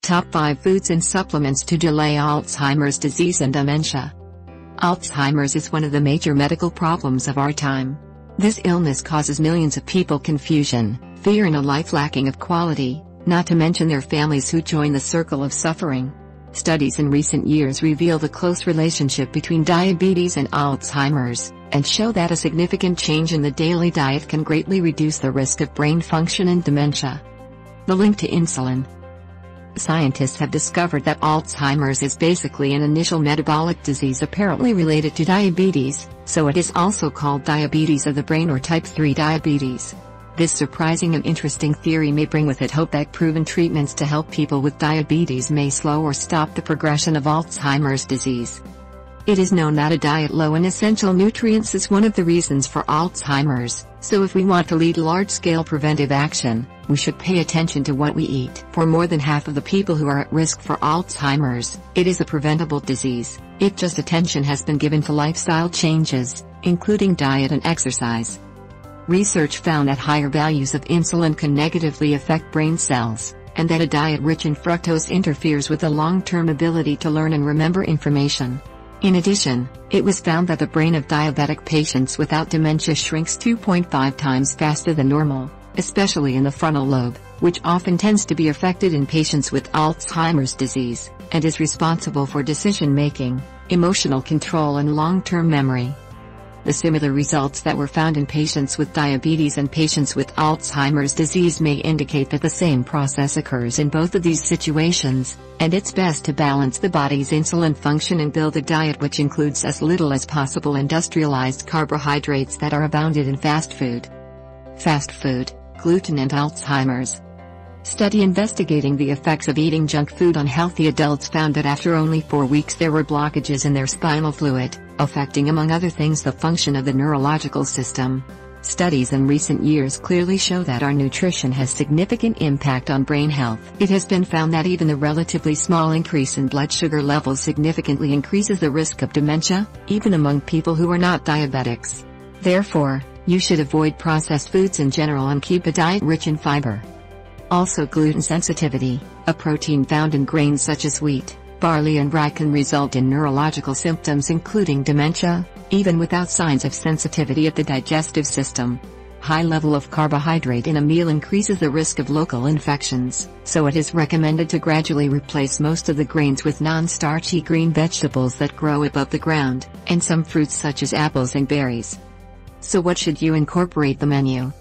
Top 5 foods and supplements to delay Alzheimer's disease and dementia. Alzheimer's is one of the major medical problems of our time. This illness causes millions of people confusion, fear and a life lacking of quality, not to mention their families who join the circle of suffering. Studies in recent years reveal the close relationship between diabetes and Alzheimer's, and show that a significant change in the daily diet can greatly reduce the risk of brain function and dementia. The link to insulin. Scientists have discovered that Alzheimer's is basically an initial metabolic disease apparently related to diabetes, so it is also called diabetes of the brain or type 3 diabetes. This surprising and interesting theory may bring with it hope that proven treatments to help people with diabetes may slow or stop the progression of Alzheimer's disease. It is known that a diet low in essential nutrients is one of the reasons for Alzheimer's, so if we want to lead large-scale preventive action, we should pay attention to what we eat. For more than half of the people who are at risk for Alzheimer's, it is a preventable disease, if just attention has been given to lifestyle changes, including diet and exercise. Research found that higher values of insulin can negatively affect brain cells, and that a diet rich in fructose interferes with the long-term ability to learn and remember information. In addition, it was found that the brain of diabetic patients without dementia shrinks 2.5 times faster than normal, especially in the frontal lobe, which often tends to be affected in patients with Alzheimer's disease, and is responsible for decision-making, emotional control and long-term memory. The similar results that were found in patients with diabetes and patients with Alzheimer's disease may indicate that the same process occurs in both of these situations, and it's best to balance the body's insulin function and build a diet which includes as little as possible industrialized carbohydrates that are abounded in fast food. Fast food, gluten and Alzheimer's. Study investigating the effects of eating junk food on healthy adults found that after only 4 weeks there were blockages in their spinal fluid, affecting among other things the function of the neurological system. Studies in recent years clearly show that our nutrition has significant impact on brain health. It has been found that even the relatively small increase in blood sugar levels significantly increases the risk of dementia, even among people who are not diabetics. Therefore, you should avoid processed foods in general and keep a diet rich in fiber. Also, gluten sensitivity, a protein found in grains such as wheat, barley and rye, can result in neurological symptoms including dementia, even without signs of sensitivity at the digestive system. High level of carbohydrate in a meal increases the risk of local infections, so it is recommended to gradually replace most of the grains with non-starchy green vegetables that grow above the ground, and some fruits such as apples and berries. So what should you incorporate the menu?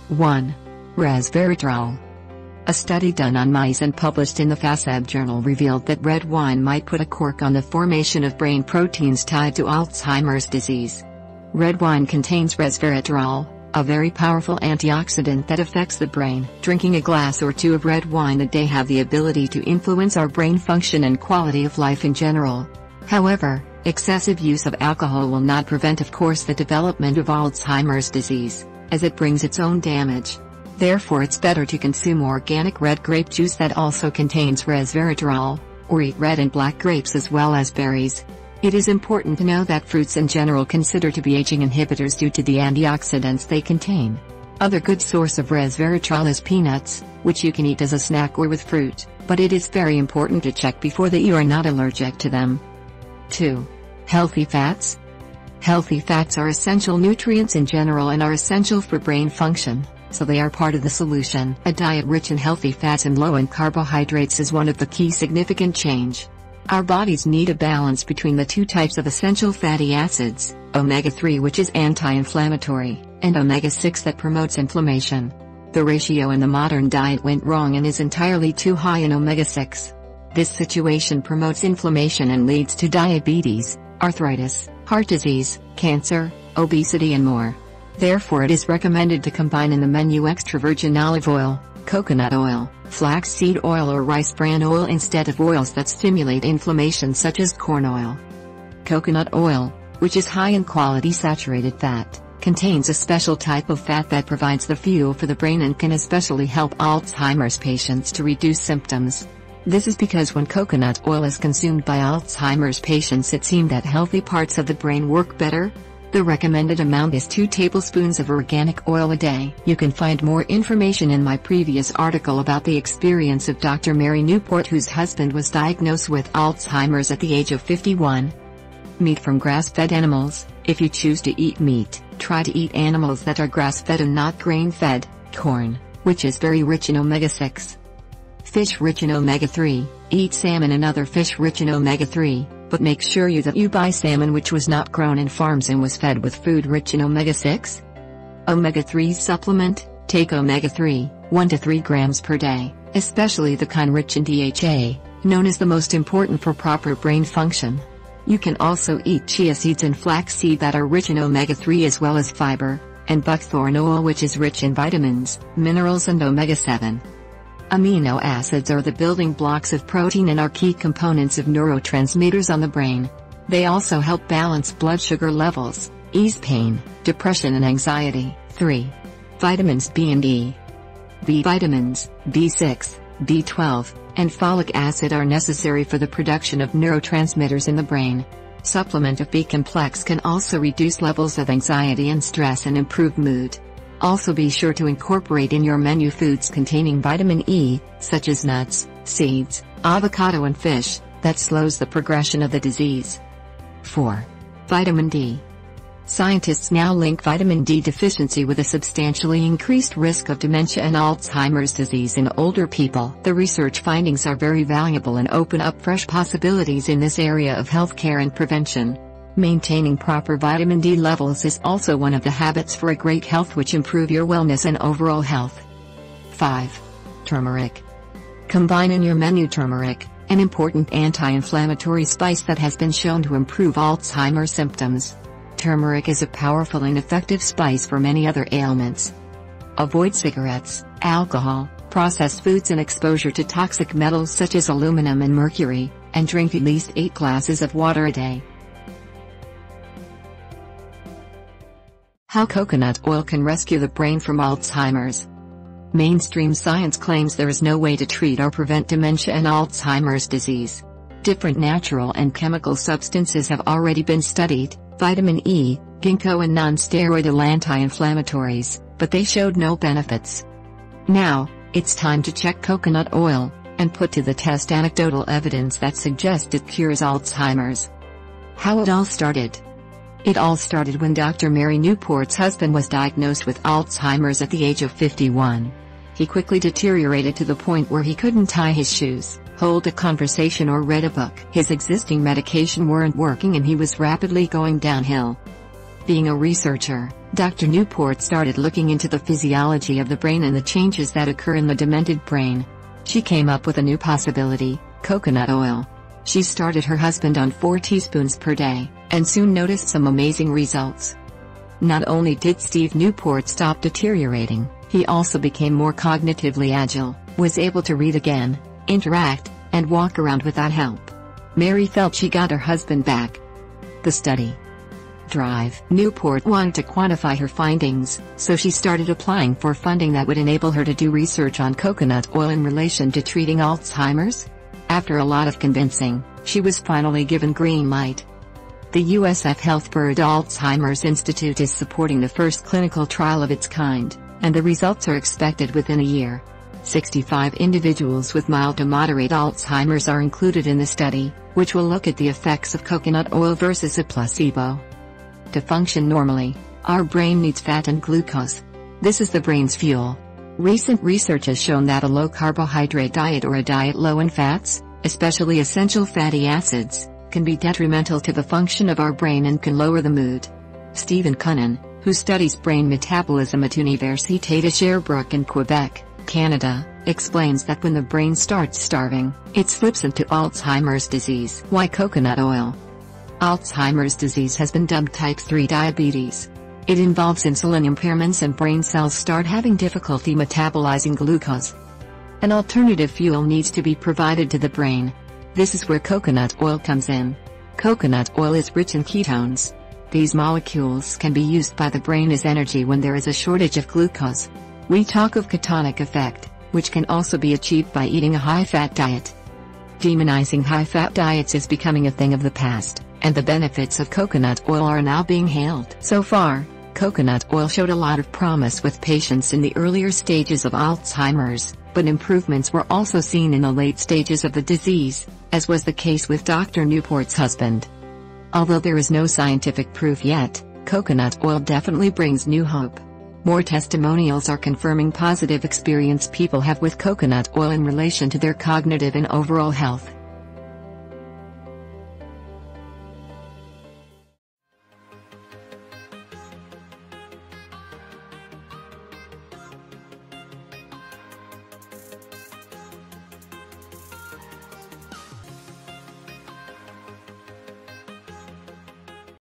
1. Resveratrol. A study done on mice and published in the FASEB journal revealed that red wine might put a cork on the formation of brain proteins tied to Alzheimer's disease. Red wine contains resveratrol, a very powerful antioxidant that affects the brain. Drinking a glass or 2 of red wine a day have the ability to influence our brain function and quality of life in general. However, excessive use of alcohol will not prevent, of course, the development of Alzheimer's disease, as it brings its own damage. Therefore, it's better to consume organic red grape juice that also contains resveratrol, or eat red and black grapes as well as berries. It is important to know that fruits in general consider to be aging inhibitors due to the antioxidants they contain. Other good source of resveratrol is peanuts, which you can eat as a snack or with fruit, but it is very important to check before that you are not allergic to them. 2. Healthy fats. Healthy fats are essential nutrients in general and are essential for brain function, so they are part of the solution. A diet rich in healthy fats and low in carbohydrates is one of the key significant change. Our bodies need a balance between the 2 types of essential fatty acids, omega-3 which is anti-inflammatory, and omega-6 that promotes inflammation. The ratio in the modern diet went wrong and is entirely too high in omega-6. This situation promotes inflammation and leads to diabetes, arthritis, heart disease, cancer, obesity and more. Therefore, it is recommended to combine in the menu extra virgin olive oil, coconut oil, flaxseed oil or rice bran oil instead of oils that stimulate inflammation such as corn oil. Coconut oil, which is high in quality saturated fat, contains a special type of fat that provides the fuel for the brain and can especially help Alzheimer's patients to reduce symptoms. This is because when coconut oil is consumed by Alzheimer's patients, it seemed that healthy parts of the brain work better. The recommended amount is 2 tablespoons of organic oil a day. You can find more information in my previous article about the experience of Dr. Mary Newport, whose husband was diagnosed with Alzheimer's at the age of 51. Meat from grass-fed animals. If you choose to eat meat, try to eat animals that are grass-fed and not grain-fed. Corn, which is very rich in omega-6. Fish rich in omega-3. Eat salmon and other fish rich in omega-3. But make sure that you buy salmon which was not grown in farms and was fed with food rich in omega-6. Omega-3 supplement. Take omega-3, 1 to 3 grams per day, especially the kind rich in DHA, known as the most important for proper brain function. You can also eat chia seeds and flaxseed that are rich in omega-3 as well as fiber, and buckthorn oil which is rich in vitamins, minerals and omega-7. Amino acids are the building blocks of protein and are key components of neurotransmitters on the brain. They also help balance blood sugar levels, ease pain, depression and anxiety. 3. Vitamins B and E. B vitamins, B6, B12, and folic acid are necessary for the production of neurotransmitters in the brain. Supplement of B complex can also reduce levels of anxiety and stress and improve mood. Also be sure to incorporate in your menu foods containing vitamin E, such as nuts, seeds, avocado and fish, that slows the progression of the disease. 4. Vitamin D. Scientists now link vitamin D deficiency with a substantially increased risk of dementia and Alzheimer's disease in older people. The research findings are very valuable and open up fresh possibilities in this area of healthcare and prevention. Maintaining proper vitamin D levels is also one of the habits for a great health which improve your wellness and overall health. 5. Turmeric. Combine in your menu turmeric, an important anti-inflammatory spice that has been shown to improve Alzheimer's symptoms. Turmeric is a powerful and effective spice for many other ailments. Avoid cigarettes, alcohol, processed foods and exposure to toxic metals such as aluminum and mercury, and drink at least 8 glasses of water a day. How coconut oil can rescue the brain from Alzheimer's. Mainstream science claims there is no way to treat or prevent dementia and Alzheimer's disease. Different natural and chemical substances have already been studied, vitamin E, ginkgo and non-steroidal anti-inflammatories, but they showed no benefits. Now, it's time to check coconut oil, and put to the test anecdotal evidence that suggests it cures Alzheimer's. How it all started. It all started when Dr. Mary Newport's husband was diagnosed with Alzheimer's at the age of 51. He quickly deteriorated to the point where he couldn't tie his shoes, hold a conversation or read a book. His existing medication weren't working and he was rapidly going downhill. Being a researcher, Dr. Newport started looking into the physiology of the brain and the changes that occur in the demented brain. She came up with a new possibility: coconut oil. She started her husband on 4 teaspoons per day, and soon noticed some amazing results. Not only did Steve Newport stop deteriorating, he also became more cognitively agile, was able to read again, interact, and walk around without help. Mary felt she got her husband back. The study drive. Newport wanted to quantify her findings, so she started applying for funding that would enable her to do research on coconut oil in relation to treating Alzheimer's. After a lot of convincing, she was finally given green light. The USF Health Bird Alzheimer's Institute is supporting the first clinical trial of its kind, and the results are expected within a year. 65 individuals with mild to moderate Alzheimer's are included in the study, which will look at the effects of coconut oil versus a placebo. To function normally, our brain needs fat and glucose. This is the brain's fuel. Recent research has shown that a low-carbohydrate diet or a diet low in fats, especially essential fatty acids, can be detrimental to the function of our brain and can lower the mood. Stephen Cunnin, who studies brain metabolism at Université de Sherbrooke in Quebec, Canada, explains that when the brain starts starving, it slips into Alzheimer's disease. Why coconut oil? Alzheimer's disease has been dubbed type 3 diabetes. It involves insulin impairments and brain cells start having difficulty metabolizing glucose. An alternative fuel needs to be provided to the brain. This is where coconut oil comes in. Coconut oil is rich in ketones. These molecules can be used by the brain as energy when there is a shortage of glucose. We talk of ketonic effect, which can also be achieved by eating a high-fat diet. Demonizing high-fat diets is becoming a thing of the past, and the benefits of coconut oil are now being hailed. So far, coconut oil showed a lot of promise with patients in the earlier stages of Alzheimer's, but improvements were also seen in the late stages of the disease, as was the case with Dr. Newport's husband. Although there is no scientific proof yet, coconut oil definitely brings new hope. More testimonials are confirming positive experience people have with coconut oil in relation to their cognitive and overall health.